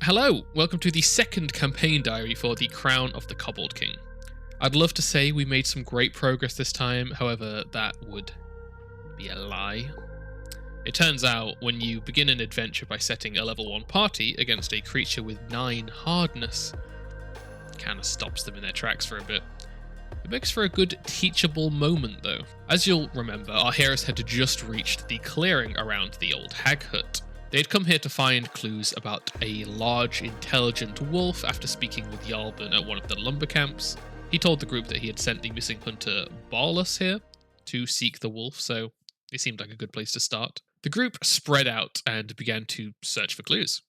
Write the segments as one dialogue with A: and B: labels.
A: Hello, welcome to the second campaign diary for the Crown of the Kobold King. I'd love to say we made some great progress this time, however, that would be a lie. It turns out, when you begin an adventure by setting a level 1 party against a creature with 9 hardness, it kinda stops them in their tracks for a bit. It makes for a good teachable moment though. As you'll remember, our heroes had just reached the clearing around the old hag hut. They had come here to find clues about a large, intelligent wolf after speaking with Yalbin at one of the lumber camps. He told the group that he had sent the missing hunter Barlas here to seek the wolf, so it seemed like a good place to start. The group spread out and began to search for clues.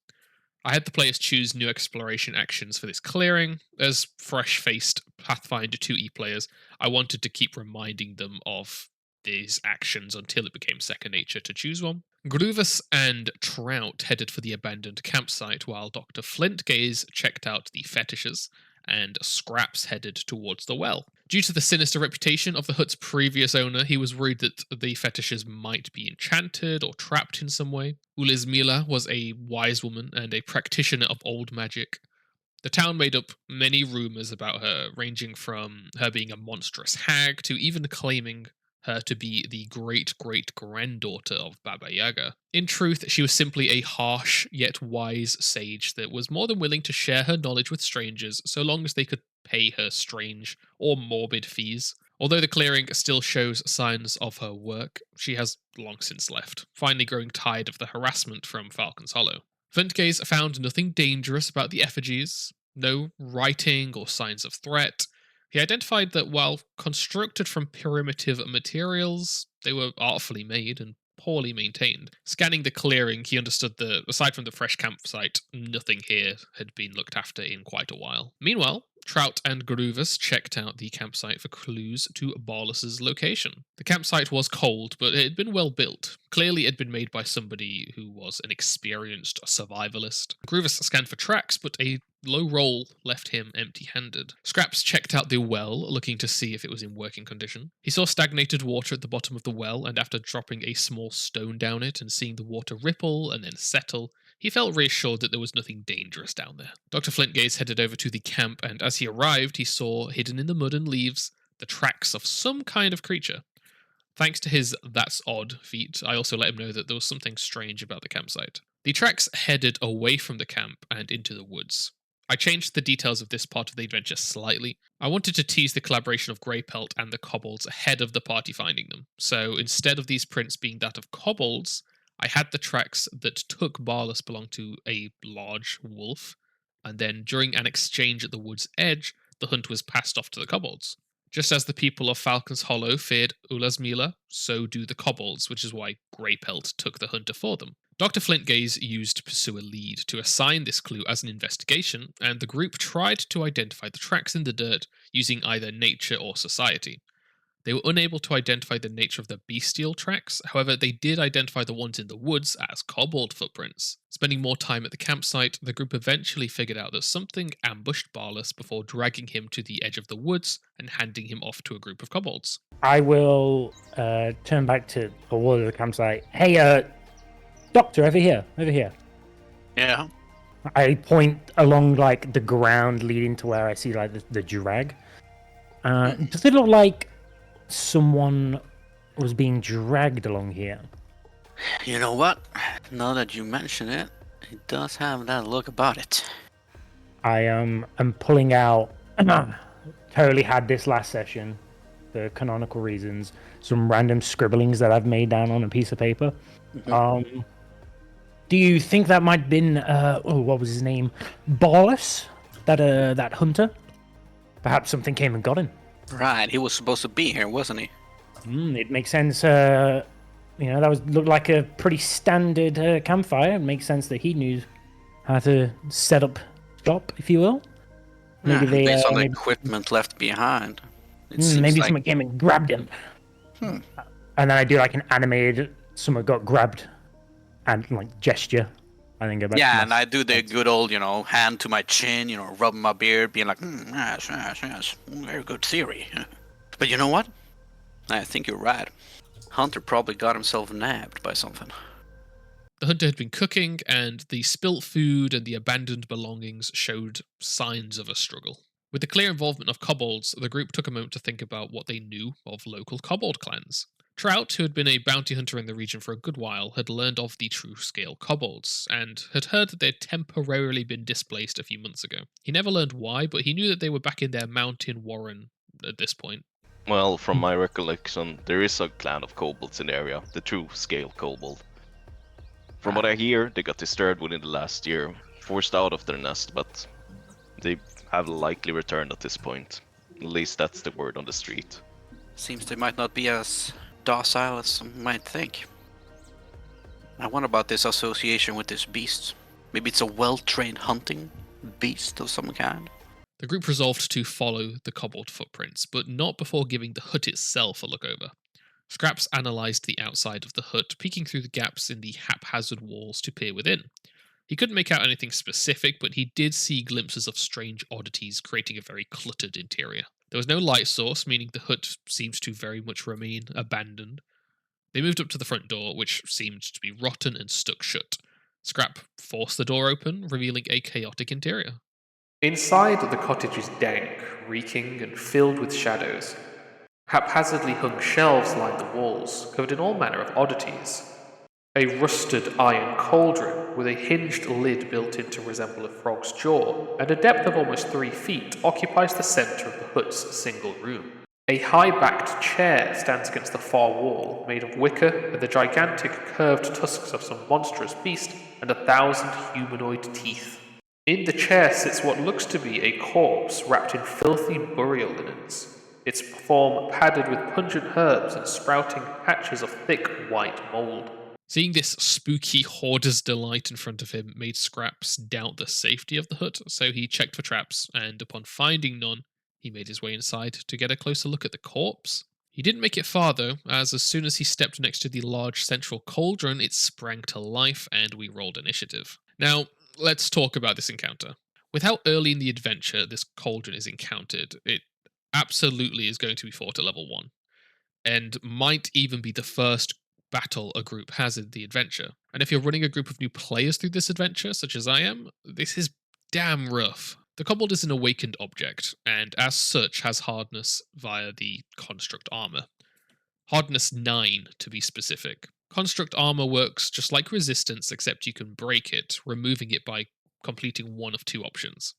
A: I had the players choose new exploration actions for this clearing. As fresh-faced Pathfinder 2e players, I wanted to keep reminding them of these actions until it became second nature to choose one. Gruvus and Trout headed for the abandoned campsite, while Dr. Flintgaze checked out the fetishes, and Scraps headed towards the well. Due to the sinister reputation of the hut's previous owner, he was worried that the fetishes might be enchanted or trapped in some way. Ulizmila was a wise woman and a practitioner of old magic. The town made up many rumours about her, ranging from her being a monstrous hag to even claiming her to be the great-great-granddaughter of Baba Yaga. In truth, she was simply a harsh yet wise sage that was more than willing to share her knowledge with strangers so long as they could pay her strange or morbid fees. Although the clearing still shows signs of her work, she has long since left, finally growing tired of the harassment from Falcon's Hollow. Flintgaze found nothing dangerous about the effigies, no writing or signs of threat. He identified that while constructed from primitive materials, they were artfully made and poorly maintained. Scanning the clearing, he understood that, aside from the fresh campsite, nothing here had been looked after in quite a while. Meanwhile, Trout and Gruvus checked out the campsite for clues to Barlas's location. The campsite was cold, but it had been well built. Clearly, it had been made by somebody who was an experienced survivalist. Gruvus scanned for tracks, but a low roll left him empty-handed. Scraps checked out the well, looking to see if it was in working condition. He saw stagnated water at the bottom of the well, and after dropping a small stone down it and seeing the water ripple and then settle, he felt reassured that there was nothing dangerous down there. Dr. Flintgaze headed over to the camp, and as he arrived, he saw, hidden in the mud and leaves, the tracks of some kind of creature. Thanks to his "that's odd" feat, I also let him know that there was something strange about the campsite. The tracks headed away from the camp and into the woods. I changed the details of this part of the adventure slightly. I wanted to tease the collaboration of Greypelt and the kobolds ahead of the party finding them, so instead of these prints being that of kobolds, I had the tracks that took Barlas belong to a large wolf, and then during an exchange at the wood's edge, the hunt was passed off to the kobolds. Just as the people of Falcon's Hollow feared Ulazmila, so do the kobolds, which is why Greypelt took the hunter for them. Dr. Flintgaze used Pursuer Lead to assign this clue as an investigation, and the group tried to identify the tracks in the dirt using either nature or society. They were unable to identify the nature of the bestial tracks, however they did identify the ones in the woods as kobold footprints. Spending more time at the campsite, the group eventually figured out that something ambushed Barlas before dragging him to the edge of the woods and handing him off to a group of kobolds.
B: I will turn back to the wall of the campsite. Hey, Doctor, over here.
C: Yeah.
B: I point along like the ground leading to where I see like the drag. Does it look like someone was being dragged along here?
C: You know what? Now that you mention it, it does have that look about it.
B: I am pulling out. Totally had this last session, for canonical reasons. Some random scribblings that I've made down on a piece of paper.
C: Mm-hmm.
B: Do you think that might have been what was his name? Barlas? That hunter? Perhaps something came and got him.
C: Right, he was supposed to be here, wasn't he?
B: It makes sense. That looked like a pretty standard campfire. It makes sense that he knew how to set up shop, if you will.
C: Maybe based on the equipment left behind.
B: Maybe someone came and grabbed him. And then I do like an animated, someone got grabbed, and like gesture. I think about
C: and I do the good old, hand to my chin, rubbing my beard, being like, yes, very good theory. But you know what? I think you're right. Hunter probably got himself nabbed by something.
A: The hunter had been cooking, and the spilt food and the abandoned belongings showed signs of a struggle. With the clear involvement of kobolds, the group took a moment to think about what they knew of local kobold clans. Trout, who had been a bounty hunter in the region for a good while, had learned of the true-scale kobolds, and had heard that they had temporarily been displaced a few months ago. He never learned why, but he knew that they were back in their mountain warren at this point.
D: Well, from my recollection, there is a clan of kobolds in the area, the true-scale kobold. From what I hear, they got disturbed within the last year, forced out of their nest, but they have likely returned at this point. At least that's the word on the street.
C: Seems they might not be as docile as some might think. I wonder about this association with this beast. Maybe it's a well-trained hunting beast of some kind.
A: The group resolved to follow the kobold footprints, but not before giving the hut itself a look over. Scraps analysed the outside of the hut, peeking through the gaps in the haphazard walls to peer within. He couldn't make out anything specific, but he did see glimpses of strange oddities, creating a very cluttered interior. There was no light source, meaning the hut seems to very much remain abandoned. They moved up to the front door, which seemed to be rotten and stuck shut. Scrap forced the door open, revealing a chaotic interior.
E: Inside, the cottage is dank, reeking, and filled with shadows. Haphazardly hung shelves line the walls, covered in all manner of oddities. A rusted iron cauldron with a hinged lid built in to resemble a frog's jaw, and a depth of almost 3 feet, occupies the centre of the hut's single room. A high-backed chair stands against the far wall, made of wicker with the gigantic curved tusks of some monstrous beast and 1,000 humanoid teeth. In the chair sits what looks to be a corpse wrapped in filthy burial linens, its form padded with pungent herbs and sprouting patches of thick white mould.
A: Seeing this spooky hoarder's delight in front of him made Scraps doubt the safety of the hut, so he checked for traps, and upon finding none, he made his way inside to get a closer look at the corpse. He didn't make it far though, as soon as he stepped next to the large central cauldron, it sprang to life and we rolled initiative. Now, let's talk about this encounter. With how early in the adventure this cauldron is encountered, it absolutely is going to be fought at level 1, and might even be the first battle a group has in the adventure. And if you're running a group of new players through this adventure, such as I am, this is damn rough. The kobold is an awakened object, and as such has hardness via the construct armor. Hardness 9 to be specific. Construct armor works just like resistance, except you can break it, removing it by completing one of 2 options.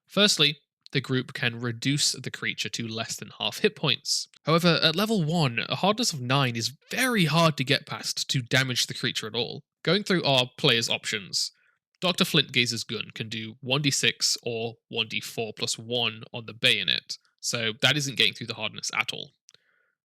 A: Firstly, the group can reduce the creature to less than half hit points. However, at level 1, a hardness of 9 is very hard to get past to damage the creature at all. Going through our player's options, Dr. Flintgaze's gun can do 1d6 or 1d4 plus 1 on the bayonet, so that isn't getting through the hardness at all.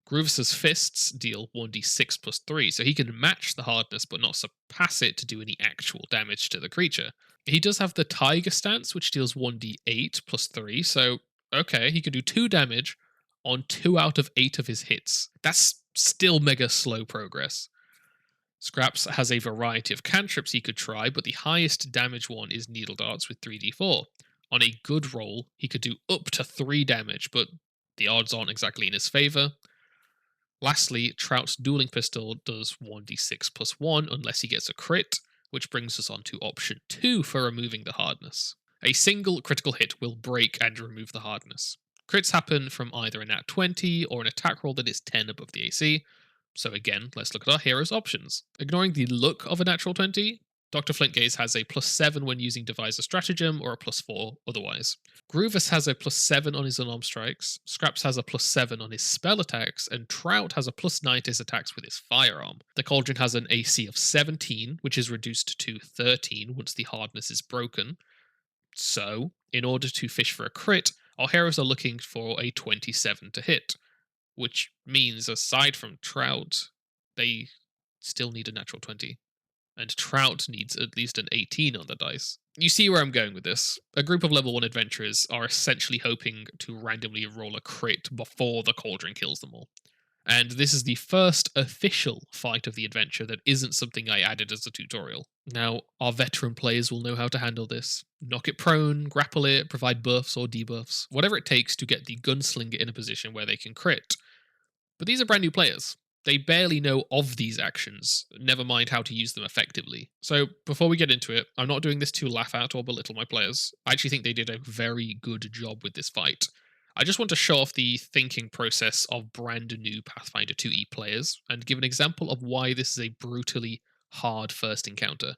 A: Groovis's fists deal 1d6 plus 3, so he can match the hardness but not surpass it to do any actual damage to the creature. He does have the Tiger stance, which deals 1d8 plus 3, so okay, he can do 2 damage on 2 out of 8 of his hits. That's still mega slow progress. Scraps has a variety of cantrips he could try, but the highest damage one is Needle Darts with 3d4. On a good roll, he could do up to 3 damage, but the odds aren't exactly in his favour. Lastly, Trout's Dueling Pistol does 1d6 plus 1 unless he gets a crit, which brings us on to option 2 for removing the hardness. A single critical hit will break and remove the hardness. Crits happen from either a nat 20 or an attack roll that is 10 above the AC. So again, let's look at our hero's options. Ignoring the look of a natural 20, Dr. Flintgaze has a +7 when using Devise a Stratagem or a +4 otherwise. Groovis has a +7 on his unarmed strikes, Scraps has a +7 on his spell attacks, and Trout has a +9 to his attacks with his firearm. The Cauldron has an AC of 17, which is reduced to 13 once the hardness is broken. So, in order to fish for a crit, our heroes are looking for a 27 to hit, which means, aside from Trout, they still need a natural 20. And Trout needs at least an 18 on the dice. You see where I'm going with this. A group of level 1 adventurers are essentially hoping to randomly roll a crit before the Cauldron kills them all. And this is the first official fight of the adventure that isn't something I added as a tutorial. Now, our veteran players will know how to handle this. Knock it prone, grapple it, provide buffs or debuffs, whatever it takes to get the gunslinger in a position where they can crit. But these are brand new players. They barely know of these actions, never mind how to use them effectively. So before we get into it, I'm not doing this to laugh at or belittle my players. I actually think they did a very good job with this fight. I just want to show off the thinking process of brand new Pathfinder 2e players and give an example of why this is a brutally hard first encounter,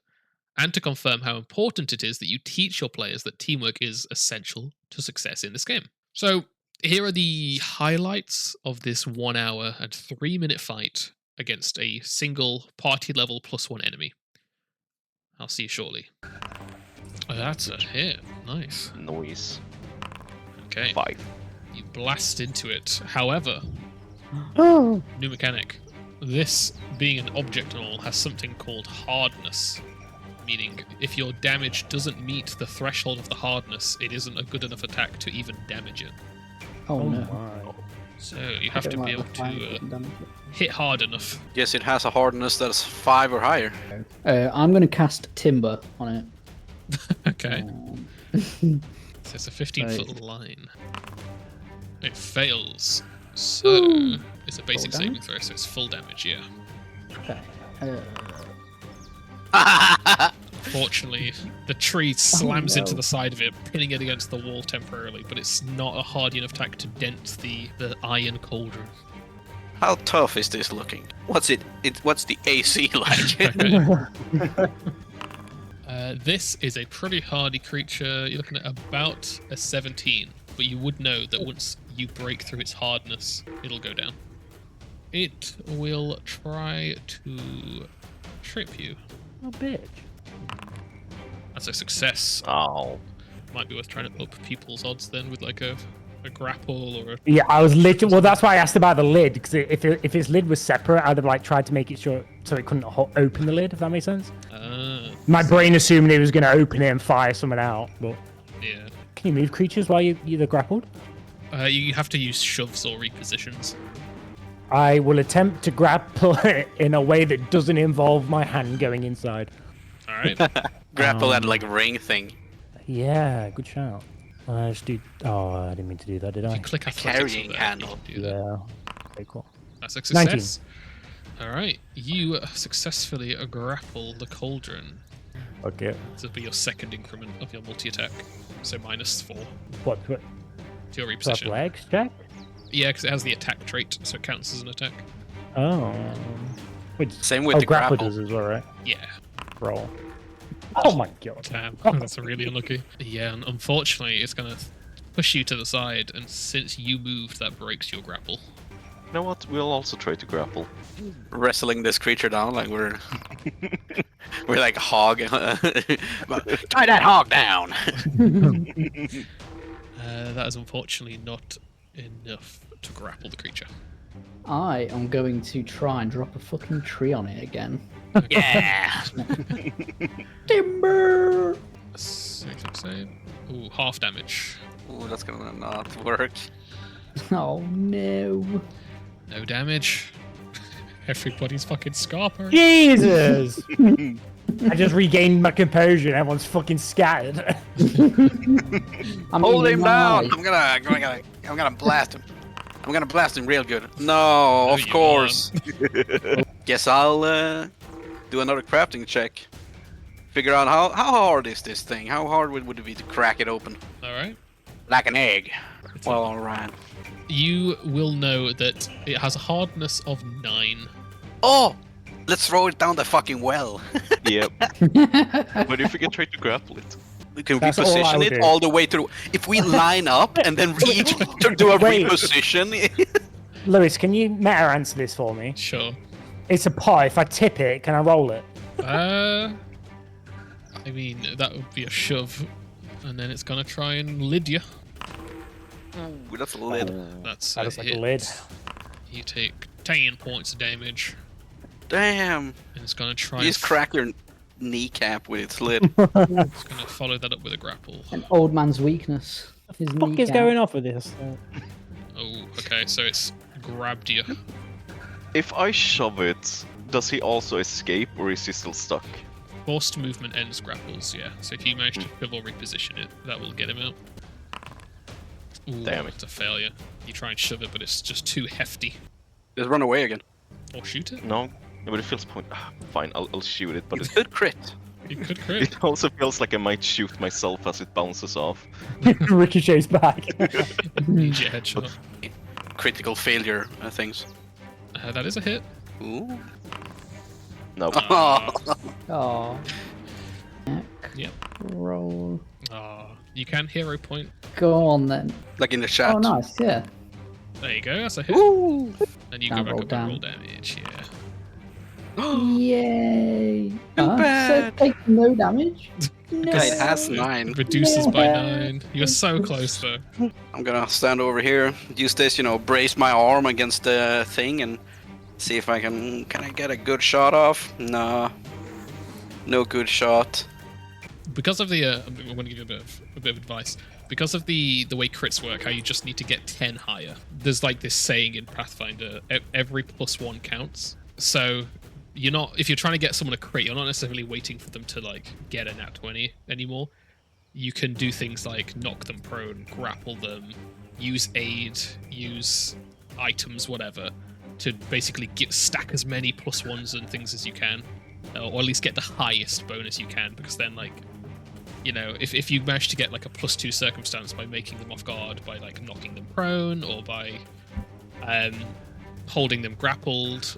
A: and to confirm how important it is that you teach your players that teamwork is essential to success in this game. So here are the highlights of this 1 hour and 3 minute fight against a single party level +1 enemy. I'll see you shortly. Oh, that's a hit. Nice.
D: Noise.
A: Okay.
D: 5.
A: You blast into it. However, new mechanic. This, being an object and all, has something called hardness. Meaning, if your damage doesn't meet the threshold of the hardness, it isn't a good enough attack to even damage it.
F: Oh, no.
B: my.
A: So you have to
F: Don't
A: be
F: like
A: able
F: the flying
A: to
F: that can damage
A: hit hard enough.
C: Yes, it has a hardness that's 5 or higher.
F: it. I'm going to cast Timber on it.
A: Okay.
F: Um,
A: So it's a 15-foot
F: Right.
A: line. It fails. So it's a basic
F: Full
A: saving
F: damage?
A: throw, so it's full damage, yeah.
F: okay.
A: Fortunately, the tree slams into
F: no.
A: the side of it, pinning it against the wall temporarily, but it's not a hardy enough attack to dent the iron cauldron.
C: How tough is this looking? What's what's the AC like?
A: Okay. This is a pretty hardy creature. You're looking at about a 17, but you would know that once you break through its hardness, it'll go down. It will try to trip you.
B: Oh, bitch.
A: That's a success.
D: Oh.
A: Might be worth trying to up people's odds then with like a grapple or a...
B: Yeah, I was literally. Well, that's why I asked about the lid, because if its lid was separate, I'd have like tried to make it sure so it couldn't open the lid. If that makes sense. My brain assumed it was going to open it and fire someone out. But
A: Yeah.
B: can you move creatures while you're grappled?
A: You have to use shoves or repositions.
B: I will attempt to grapple it in a way that doesn't involve my hand going inside.
A: All right.
C: Grapple that like ring thing.
B: Yeah, good shout. I just do. Oh, I didn't mean to do that, did I?
A: You click athletics
C: Carrying
A: on there,
C: handle.
A: you can do that.
B: Yeah. Very cool.
A: That's a
B: 19.
A: success. All right. You successfully grapple the cauldron.
B: Okay.
A: This will be your second increment of your multi-attack. So -4
B: What?
A: to your
B: Plus
A: reposition.
B: legs check?
A: Yeah, because it has the attack trait, so it counts as an attack.
B: Oh. Wait,
C: Same with
B: oh,
C: the
B: grapple
C: grapple.
B: does as well, right?
A: Yeah.
B: Roll. Oh my god.
A: Damn, that's really unlucky. Yeah, and unfortunately, it's going to push you to the side, and since you moved, that breaks your grapple.
D: You know what? We'll also try to grapple.
C: Wrestling this creature down like we're like a hog. Tie that hog down.
A: That is unfortunately not enough to grapple the creature.
F: I am going to try and drop a fucking tree on it again.
C: Yeah.
F: Timber!
A: Save. Ooh, half damage.
C: Ooh, that's gonna not work.
F: Oh no.
A: No damage. Everybody's fucking scarper.
B: Jesus! I just regained my composure and everyone's fucking scattered.
F: I'm
C: Hold
F: in
C: him
F: my
C: down.
F: eye.
C: I'm gonna blast him. I'm gonna blast him real good. No, of
A: you
C: course. Guess I'll do another crafting check. Figure out how hard is this thing? How hard would it be to crack it open?
A: Alright.
C: Like an egg. Well, alright.
A: You will know that it has a hardness of 9.
C: Oh! Let's throw it down the fucking well.
D: Yep. But if we can try to grapple it.
C: We can
B: That's all I
C: reposition
B: would
C: it
B: do.
C: all the way through. If we line up and then each do a
B: Wait.
C: reposition.
B: Lewis, can you meta answer this for me?
A: Sure.
B: It's a pot. If I tip it, can I roll it?
A: I mean, that would be a shove. And then it's gonna try and lid you.
C: Ooh, that's a lid.
A: That's
B: That
A: a
B: looks like a
A: hit.
B: lid.
A: You take 10 points of damage.
C: Damn.
A: And it's gonna try
C: You just
A: and
C: crack your kneecap with its lid.
A: it's gonna follow that up with a grapple.
F: An old man's weakness. His
B: What the fuck is
F: kneecap.
B: going off with this?
A: Oh, okay, so it's grabbed you.
D: If I shove it, does he also escape or is he still stuck?
A: Forced movement ends grapples, yeah. So if you manage to pivot or reposition it, that will get him out. Ooh,
D: Damn it.
A: it's a failure. You try and shove it, but it's just too hefty.
C: Just run away again.
A: Or shoot it?
D: No, but it feels point. Fine, I'll shoot it, but
C: It's good crit.
A: You could crit.
D: it also feels like I might shoot myself as it bounces off.
B: Ricochets back.
A: Ninja headshot.
C: Critical failure things.
A: That is a hit.
C: Ooh.
D: No.
F: Oh.
A: Yep.
F: Roll.
A: You can hero point.
F: Go on then.
C: Like in the chat.
F: Oh, nice. Yeah.
A: There you go, that's a hit.
C: Ooh.
A: And you
F: Now
A: go back
F: roll
A: up
F: down.
A: and roll damage, yeah.
F: Yay.
C: bad.
F: So take no damage. No.
C: Yeah, it has 9.
A: Reduces by
F: No.
A: 9. You're so close though.
C: I'm gonna stand over here, use this, brace my arm against the thing and see if I can I get a good shot off? Nah. No good shot.
A: Because of the, I'm going to give you a bit of advice. Because of the way crits work, how you just need to get 10 higher. There's like this saying in Pathfinder, every +1 counts. So if you're trying to get someone a crit, you're not necessarily waiting for them to like get a nat 20 anymore. You can do things like knock them prone, grapple them, use aid, use items, whatever, to basically stack as many +1s and things as you can, or at least get the highest bonus you can. Because then, like, if you manage to get like a +2 circumstance by making them off guard, by like knocking them prone, or by holding them grappled,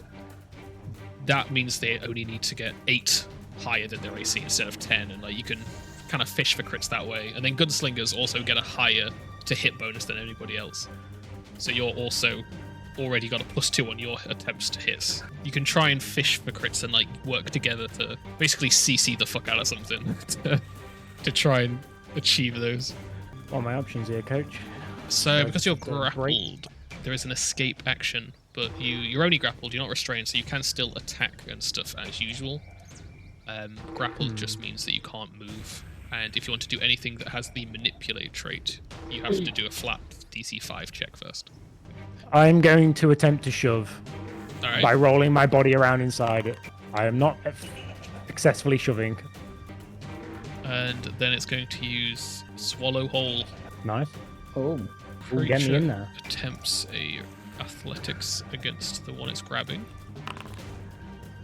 A: that means they only need to get 8 higher than their AC instead of 10, and like you can kind of fish for crits that way. And then gunslingers also get a higher to hit bonus than anybody else, so you're also already got a +2 on your attempts to hit. You can try and fish for crits and like work together to basically CC the fuck out of something to try and achieve those.
B: What are my options here, coach?
A: So because you're
B: Great.
A: grappled, there is an escape action, but you're only grappled, you're not restrained, so you can still attack and stuff as usual. Grappled just means that you can't move, and if you want to do anything that has the manipulate trait, you have to do a flat DC 5 check first.
B: I'm going to attempt to shove
A: Alright.
B: by rolling my body around inside it. I am not successfully shoving.
A: And then it's going to use Swallow Hole.
B: Nice.
F: Oh.
B: Ooh, get me in there.
A: Attempts a athletics against the one it's grabbing.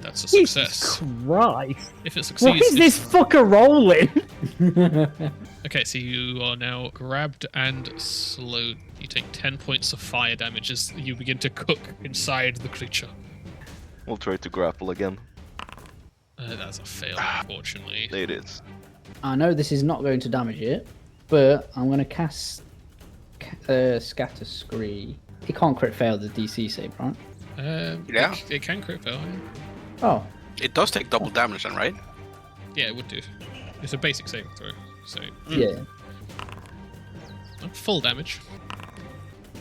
A: That's a
B: Jesus
A: success.
B: Christ.
A: If it
B: What
A: succeeds,
B: is this fucker rolling?
A: Okay, so you are now grabbed and slowed. You take 10 points of fire damage as you begin to cook inside the creature.
D: We'll try to grapple again.
A: That's a fail, unfortunately.
D: It is.
F: I know this is not going to damage it, but I'm going to cast Scatter Scree. It can't crit fail the DC save, right?
C: Yeah.
A: It can crit fail, yeah.
F: Oh.
C: It does take double damage then, right?
A: Yeah, it would do. It's a basic saving throw, so
F: Yeah.
A: not full damage.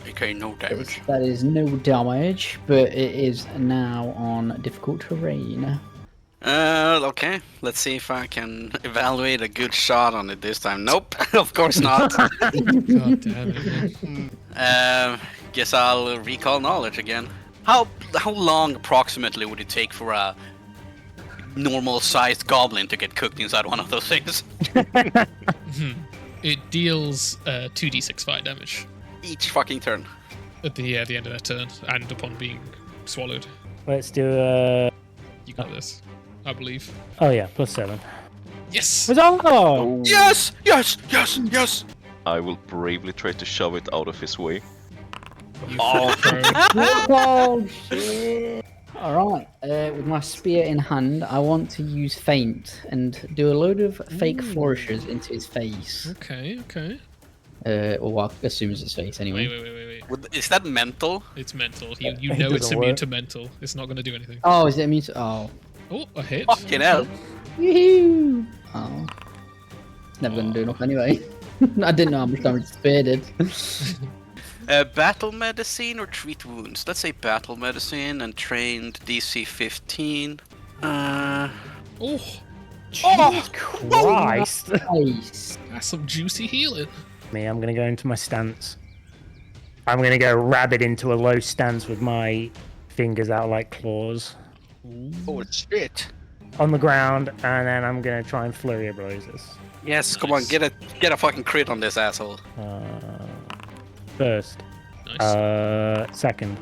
C: Okay, no damage.
F: That is no damage, but it is now on difficult terrain.
C: Okay. Let's see if I can evaluate a good shot on it this time. Nope, of course not.
A: God damn it, man.
C: Guess I'll recall knowledge again. How long approximately would it take for a normal-sized goblin to get cooked inside one of those things?
A: It deals 2d6 fire damage
C: Each fucking turn.
A: at the end of their turn, and upon being swallowed.
B: Let's do
A: You got this, I believe.
B: Oh yeah, +7.
A: Yes!
B: Oh!
C: Yes! Yes! Yes! Yes!
D: I will bravely try to shove it out of his way.
A: You
C: Oh.
A: prone.
F: Oh shit! Alright, with my spear in hand, I want to use feint and do a load of fake flourishes into his face.
A: Okay.
F: Or I assume it's his face anyway.
C: Is that mental?
A: It's mental. You
B: It
A: know it's
B: doesn't
A: immune
B: work.
A: to mental. It's not going to do anything.
F: Oh, is it immune to... Oh.
A: Oh, a hit.
C: Fucking hell.
F: Yoo-hoo! Oh. Never gonna do enough anyway. I didn't know how much damage the spear did.
C: Battle medicine or treat wounds? Let's say battle medicine and trained DC 15.
A: Oh,
B: Jesus Christ!
F: Nice.
A: that's some juicy healing.
B: I'm gonna go into my stance. I'm gonna go rabbit into a low stance with my fingers out like claws
C: Oh shit.
B: on the ground, and then I'm gonna try and flurry of blows this.
C: Yes, come on, get a fucking crit on this asshole.
B: First.
A: Nice.
B: Second.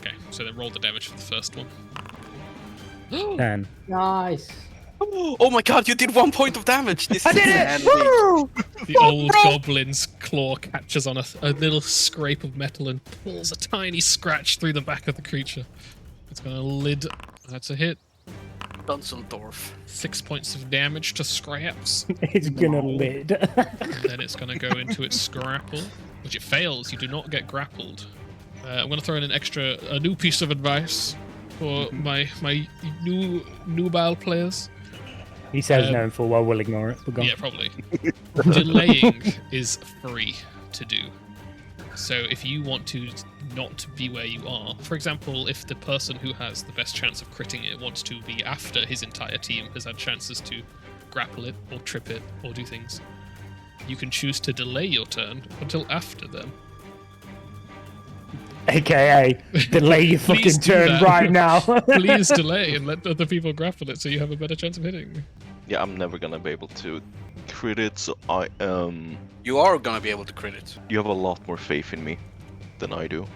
A: Okay, So then roll the damage for the first one.
B: 10.
F: Nice.
C: Oh my god, you did 1 point of damage! This
B: I
C: is
B: did it!
C: handy.
B: Woo!
A: The old goblin's claw catches on a little scrape of metal and pulls a tiny scratch through the back of the creature. It's got a lid. That's a hit.
C: Dusseldorf.
A: 6 points of damage to Scraps.
B: It's gonna lid.
A: And then it's going to go into its grapple, which it fails. You do not get grappled. I'm going to throw in a new piece of advice for my nubile players.
B: He says no in full well, we'll ignore it. We're gone.
A: Yeah, probably. Delaying is free to do. So if you want to not be where you are, for example, if the person who has the best chance of critting it wants to be after his entire team has had chances to grapple it or trip it or do things, you can choose to delay your turn until after them.
B: AKA, delay your fucking
A: Please do
B: turn
A: that.
B: right now.
A: Please delay and let other people grapple it so you have a better chance of hitting.
D: Yeah, I'm never gonna be able to crit it, so
C: You are gonna be able to crit it.
D: you have a lot more faith in me than I do.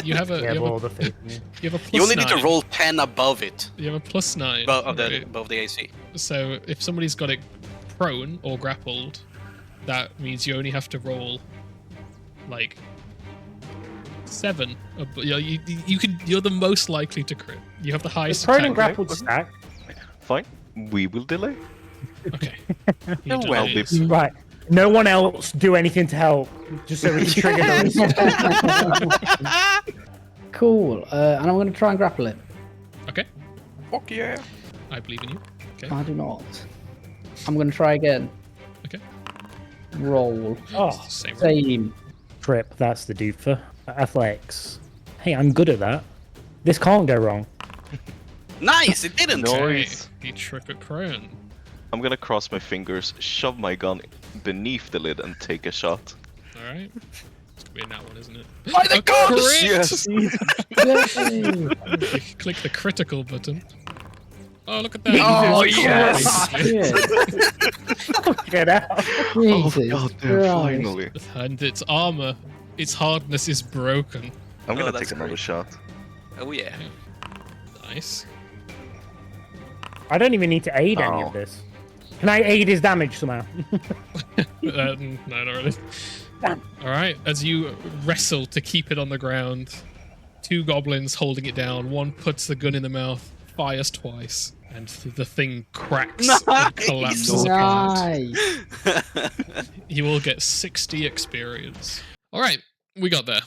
A: You have a
B: Yeah,
A: you
B: all
A: have
B: the
A: a,
B: thing. Yeah.
A: you have a plus
C: You only
A: 9.
C: need to roll 10 above it.
A: You have a plus 9.
C: Above
A: right?
C: the AC.
A: So if somebody's got it prone or grappled, that means you only have to roll like 7. You're the most likely to crit. You have the
B: The
A: highest
B: prone
A: attack
B: and grappled stack.
D: Fine, we will delay.
A: rate. Okay. You
D: Well,
A: delay it.
B: Right. No one else do anything to help, just so we can trigger those.
F: Cool. And I'm going to try and grapple it.
A: Okay.
C: Fuck yeah.
A: I believe in you. Okay.
F: I do not. I'm going to try again.
A: Okay.
F: Roll.
B: Oh,
A: Same.
F: Same.
B: trip. That's the doofer. Athletics. Hey, I'm good at that. This can't go wrong.
C: Nice, it didn't!
D: No.
A: Okay.
D: Nice.
A: You trip it prone.
D: I'm gonna cross my fingers, shove my gun beneath the lid, and take a shot.
A: Alright. It's gonna be a nat one, isn't it?
C: By the
A: A
C: gods!
A: crit!
C: Yes!
F: Yay.
A: Click the critical button. Oh, look at that.
C: Oh,
A: Jesus
C: yes!
A: Christ.
B: Get out.
F: Jesus
D: God damn,
F: Christ.
D: finally.
A: And its armor, its hardness is broken.
D: I'm gonna
C: that's
D: take another
C: great.
D: shot.
C: Oh yeah.
A: Nice.
B: I don't even need to aid any
D: Oh.
B: of this. Can I aid his damage somehow?
A: No, not really. Alright, as you wrestle to keep it on the ground, 2 goblins holding it down. One puts the gun in the mouth, fires twice, and the thing cracks and
C: Nice!
A: collapses apart.
F: Nice.
A: You will get 60 experience. Alright, we got there.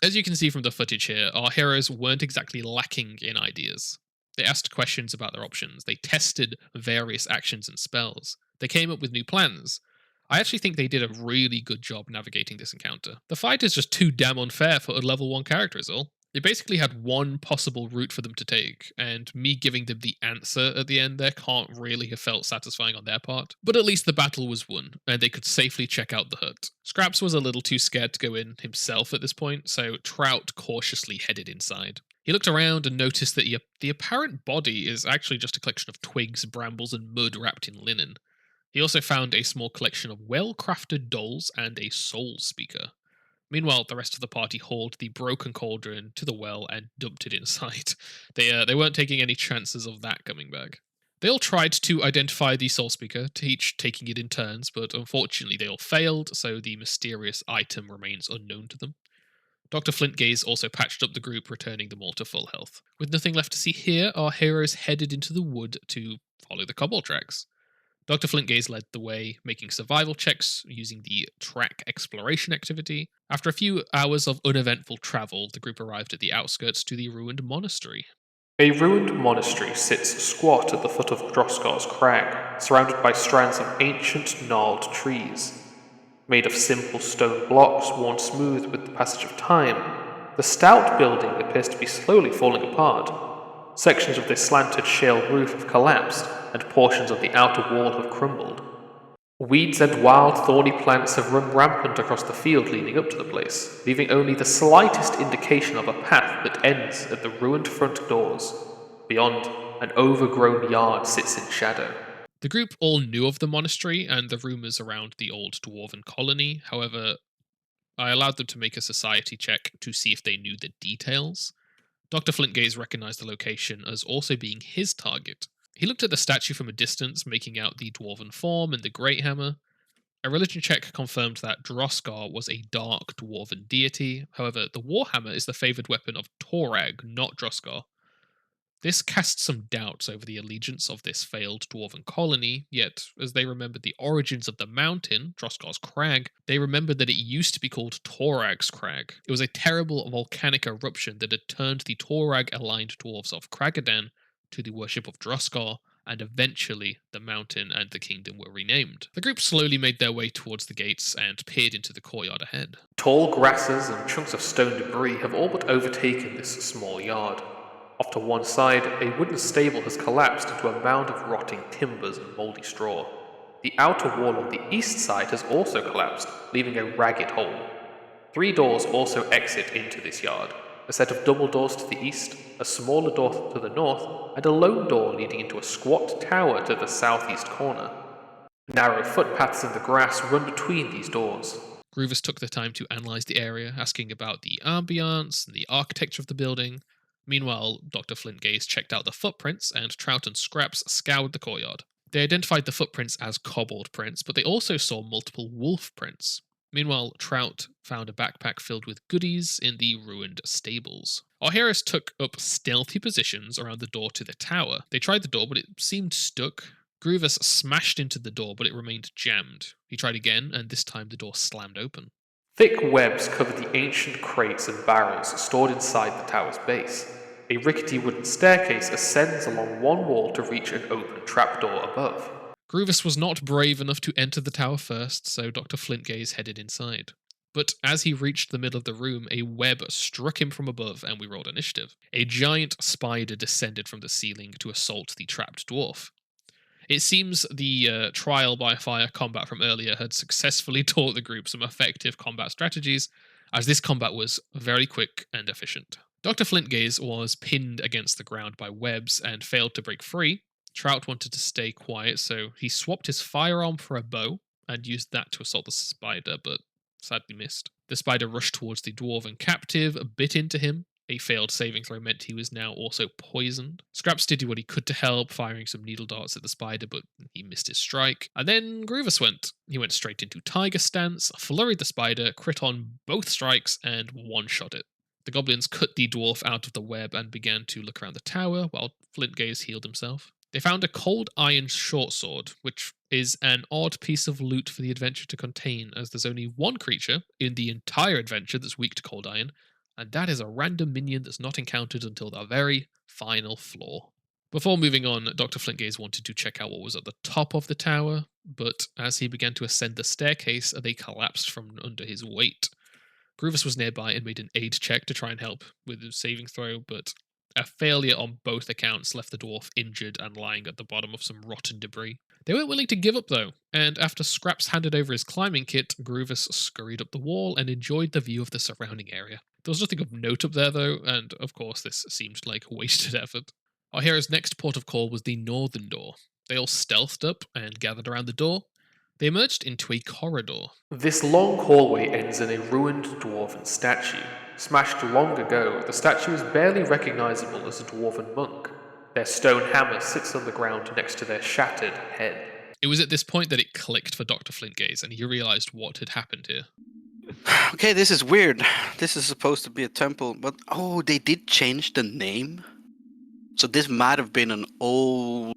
A: As you can see from the footage here, our heroes weren't exactly lacking in ideas. They asked questions about their options. They tested various actions and spells. They came up with new plans. I actually think they did a really good job navigating this encounter. The fight is just too damn unfair for a level 1 character is all. They basically had one possible route for them to take, and me giving them the answer at the end there can't really have felt satisfying on their part. But at least the battle was won, and they could safely check out the hut. Scraps was a little too scared to go in himself at this point, so Trout cautiously headed inside. He looked around and noticed that the apparent body is actually just a collection of twigs, brambles, and mud wrapped in linen. He also found a small collection of well-crafted dolls and a soul speaker. Meanwhile, the rest of the party hauled the broken cauldron to the well and dumped it inside. They weren't taking any chances of that coming back. They all tried to identify the soul speaker, each taking it in turns, but unfortunately they all failed, so the mysterious item remains unknown to them. Dr. Flintgaze also patched up the group, returning them all to full health. With nothing left to see here, our heroes headed into the wood to follow the kobold tracks. Dr. Flintgaze led the way, making survival checks using the track exploration activity. After a few hours of uneventful travel, the group arrived at the outskirts to the ruined monastery.
E: A ruined monastery sits squat at the foot of Droskar's crag, surrounded by strands of ancient gnarled trees. Made of simple stone blocks worn smooth with the passage of time, the stout building appears to be slowly falling apart. Sections of this slanted shale roof have collapsed, and portions of the outer wall have crumbled. Weeds and wild thorny plants have run rampant across the field leading up to the place, leaving only the slightest indication of a path that ends at the ruined front doors. Beyond, an overgrown yard sits in shadow.
A: The group all knew of the monastery and the rumours around the old dwarven colony. However, I allowed them to make a society check to see if they knew the details. Dr. Flintgaze recognized the location as also being his target. He looked at the statue from a distance, making out the dwarven form and the great hammer. A religion check confirmed that Droskar was a dark dwarven deity. However, the warhammer is the favored weapon of Torag, not Droskar. This cast some doubts over the allegiance of this failed dwarven colony, yet, as they remembered the origins of the mountain, Droskar's Crag, they remembered that it used to be called Torag's Crag. It was a terrible volcanic eruption that had turned the Torag-aligned dwarves of Kragadan to the worship of Droskar, and eventually the mountain and the kingdom were renamed. The group slowly made their way towards the gates and peered into the courtyard ahead.
E: Tall grasses and chunks of stone debris have all but overtaken this small yard. Off to one side, a wooden stable has collapsed into a mound of rotting timbers and mouldy straw. The outer wall on the east side has also collapsed, leaving a ragged hole. 3 doors also exit into this yard. A set of double doors to the east, a smaller door to the north, and a lone door leading into a squat tower to the southeast corner. Narrow footpaths in the grass run between these doors.
A: Grievous took the time to analyze the area, asking about the ambiance and the architecture of the building. Meanwhile, Dr. Flintgaze checked out the footprints, and Trout and Scraps scoured the courtyard. They identified the footprints as kobold prints, but they also saw multiple wolf prints. Meanwhile, Trout found a backpack filled with goodies in the ruined stables. Our heroes took up stealthy positions around the door to the tower. They tried the door, but it seemed stuck. Grievous smashed into the door, but it remained jammed. He tried again, and this time the door slammed open.
E: Thick webs cover the ancient crates and barrels stored inside the tower's base. A rickety wooden staircase ascends along one wall to reach an open trapdoor above.
A: Grievous was not brave enough to enter the tower first, so Dr. Flintgaze headed inside. But as he reached the middle of the room, a web struck him from above, and we rolled initiative. A giant spider descended from the ceiling to assault the trapped dwarf. It seems the trial by fire combat from earlier had successfully taught the group some effective combat strategies, as this combat was very quick and efficient. Dr. Flintgaze was pinned against the ground by webs and failed to break free. Trout wanted to stay quiet, so he swapped his firearm for a bow and used that to assault the spider, but sadly missed. The spider rushed towards the dwarven captive, bit into him. A failed saving throw meant he was now also poisoned. Scraps did what he could to help, firing some needle darts at the spider, but he missed his strike. And then Grievous went. He went straight into Tiger Stance, flurried the spider, crit on both strikes, and one-shot it. The goblins cut the dwarf out of the web and began to look around the tower, while Flintgaze healed himself. They found a cold iron short sword, which is an odd piece of loot for the adventure to contain, as there's only one creature in the entire adventure that's weak to cold iron, and that is a random minion that's not encountered until the very final floor. Before moving on, Dr. Flintgaze wanted to check out what was at the top of the tower, but as he began to ascend the staircase, they collapsed from under his weight. Grievous was nearby and made an aid check to try and help with the saving throw, but a failure on both accounts left the dwarf injured and lying at the bottom of some rotten debris. They weren't willing to give up though, and after Scraps handed over his climbing kit, Grievous scurried up the wall and enjoyed the view of the surrounding area. There was nothing of note up there though, and of course this seemed like wasted effort. Our hero's next port of call was the northern door. They all stealthed up and gathered around the door. They emerged into a corridor.
E: This long hallway ends in a ruined dwarven statue. Smashed long ago, the statue is barely recognizable as a dwarven monk. Their stone hammer sits on the ground next to their shattered head.
A: It was at this point that it clicked for Dr. Flintgaze, and he realized what had happened here.
C: Okay, this is weird. This is supposed to be a temple, but oh, they did change the name? So this might have been an old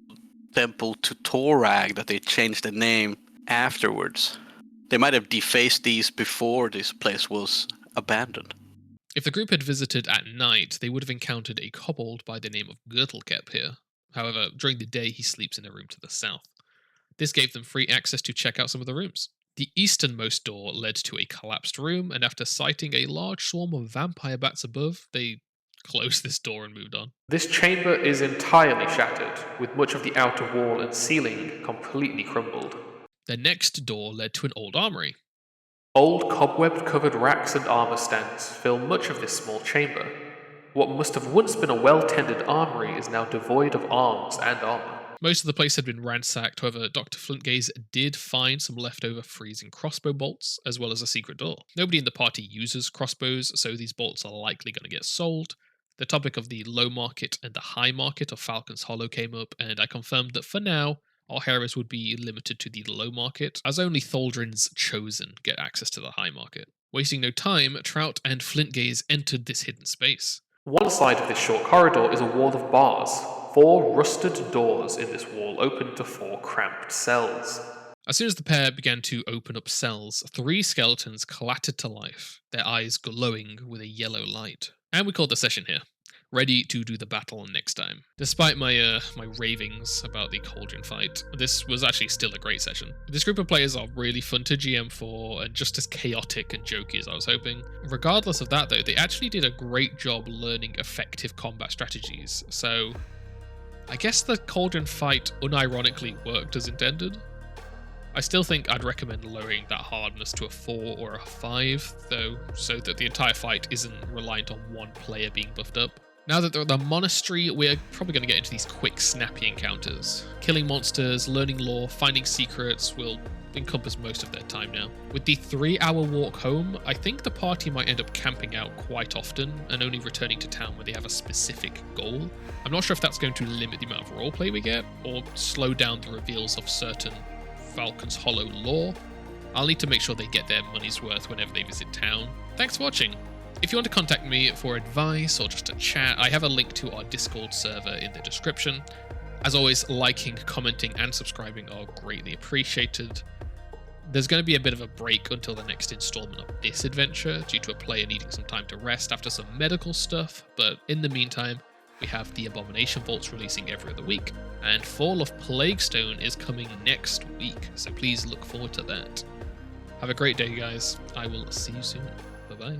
C: temple to Torag that they changed the name afterwards. They might have defaced these before this place was abandoned.
A: If the group had visited at night, they would have encountered a kobold by the name of Girdlecap here. However, during the day he sleeps in a room to the south. This gave them free access to check out some of the rooms. The easternmost door led to a collapsed room, and after sighting a large swarm of vampire bats above, they closed this door and moved on.
E: This chamber is entirely shattered, with much of the outer wall and ceiling completely crumbled.
A: The next door led to an old armory.
E: Old cobweb-covered racks and armor stands fill much of this small chamber. What must have once been a well-tended armory is now devoid of arms and armor.
A: Most of the place had been ransacked, however, Dr. Flintgaze did find some leftover freezing crossbow bolts, as well as a secret door. Nobody in the party uses crossbows, so these bolts are likely going to get sold. The topic of the low market and the high market of Falcon's Hollow came up, and I confirmed that for now, our heroes would be limited to the low market, as only Thaldrin's Chosen get access to the high market. Wasting no time, Trout and Flintgaze entered this hidden space.
E: One side of this short corridor is a wall of bars. 4 rusted doors in this wall open to 4 cramped cells.
A: As soon as the pair began to open up cells, 3 skeletons clattered to life, their eyes glowing with a yellow light. And we called the session here. Ready to do the battle next time. Despite my ravings about the cauldron fight, this was actually still a great session. This group of players are really fun to GM for and just as chaotic and jokey as I was hoping. Regardless of that though, they actually did a great job learning effective combat strategies, so I guess the cauldron fight unironically worked as intended. I still think I'd recommend lowering that hardness to a 4 or a 5 though, so that the entire fight isn't reliant on one player being buffed up. Now that they're at the monastery, we're probably going to get into these quick, snappy encounters. Killing monsters, learning lore, finding secrets will encompass most of their time now. With the 3-hour walk home, I think the party might end up camping out quite often and only returning to town when they have a specific goal. I'm not sure if that's going to limit the amount of roleplay we get, or slow down the reveals of certain Falcon's Hollow lore. I'll need to make sure they get their money's worth whenever they visit town. Thanks for watching! If you want to contact me for advice or just to chat, I have a link to our Discord server in the description. As always, liking, commenting, and subscribing are greatly appreciated. There's going to be a bit of a break until the next installment of this adventure, due to a player needing some time to rest after some medical stuff, but in the meantime, we have the Abomination Vaults releasing every other week, and Fall of Plaguestone is coming next week, so please look forward to that. Have a great day, guys. I will see you soon. Bye-bye.